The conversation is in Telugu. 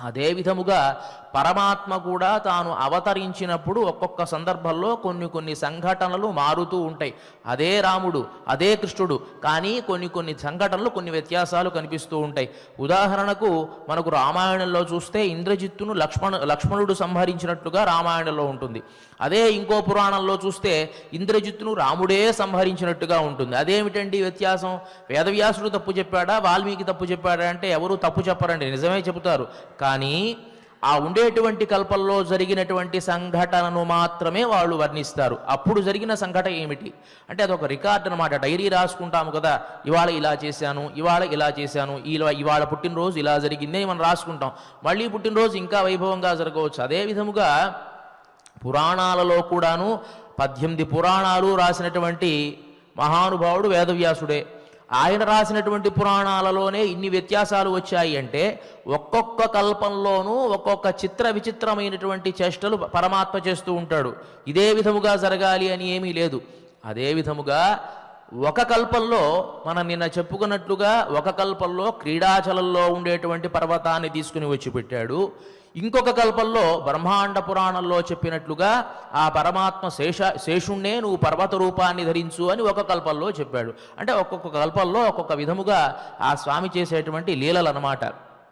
అదే విధముగా పరమాత్మ కూడా తాను అవతరించినప్పుడు ఒక్కొక్క సందర్భంలో కొన్ని సంఘటనలు మారుతూ ఉంటాయి. అదే రాముడు, అదే కృష్ణుడు, కానీ కొన్ని సంఘటనలు, కొన్ని వ్యత్యాసాలు కనిపిస్తూ ఉంటాయి. ఉదాహరణకు మనకు రామాయణంలో చూస్తే ఇంద్రజిత్తును లక్ష్మణుడు సంహరించినట్లుగా రామాయణంలో ఉంటుంది. అదే ఇంకో పురాణంలో చూస్తే ఇంద్రజిత్తును రాముడే సంహరించినట్టుగా ఉంటుంది. అదేమిటండి వ్యత్యాసం? వేదవ్యాసుడు తప్పు చెప్పాడా, వాల్మీకి తప్పు చెప్పాడా అంటే ఎవరు తప్పు చెప్పరండి, నిజమే చెబుతారు. కానీ ఆ ఉండేటువంటి కల్పంలో జరిగినటువంటి సంఘటనను మాత్రమే వాళ్ళు వర్ణిస్తారు. అప్పుడు జరిగిన సంఘటన ఏమిటి అంటే అదొక రికార్డ్ అనమాట. డైరీ రాసుకుంటాము కదా, ఇవాళ ఇలా చేశాను, ఇవాళ ఇలా చేశాను, ఇవాళ పుట్టినరోజు ఇలా జరిగింది మనం రాసుకుంటాం. మళ్ళీ పుట్టినరోజు ఇంకా వైభవంగా జరగవచ్చు. అదే విధముగా పురాణాలలో కూడాను 18 పురాణాలు రాసినటువంటి మహానుభావుడు వేదవ్యాసుడే. ఆయన రాసినటువంటి పురాణాలలోనే ఇన్ని వ్యత్యాసాలు వచ్చాయి అంటే ఒక్కొక్క కల్పంలోనూ ఒక్కొక్క విచిత్రమైనటువంటి చేష్టలు పరమాత్మ చేస్తూ ఉంటాడు. ఇదే విధముగా జరగాలి అని ఏమీ లేదు. అదే విధముగా ఒక కల్పంలో మనం నిన్న చెప్పుకున్నట్లుగా ఒక కల్పంలో క్రీడాచలంలో ఉండేటువంటి పర్వతాన్ని తీసుకుని వచ్చి పెట్టాడు. ఇంకొక కల్పంలో బ్రహ్మాండ పురాణంలో చెప్పినట్లుగా ఆ పరమాత్మ శేషుణ్ణే నువ్వు పర్వత రూపాన్ని ధరించు అని ఒక కల్పంలో చెప్పాడు. అంటే ఒక్కొక్క కల్పంలో ఒక్కొక్క విధముగా ఆ స్వామి చేసేటువంటి లీలలు అన్నమాట.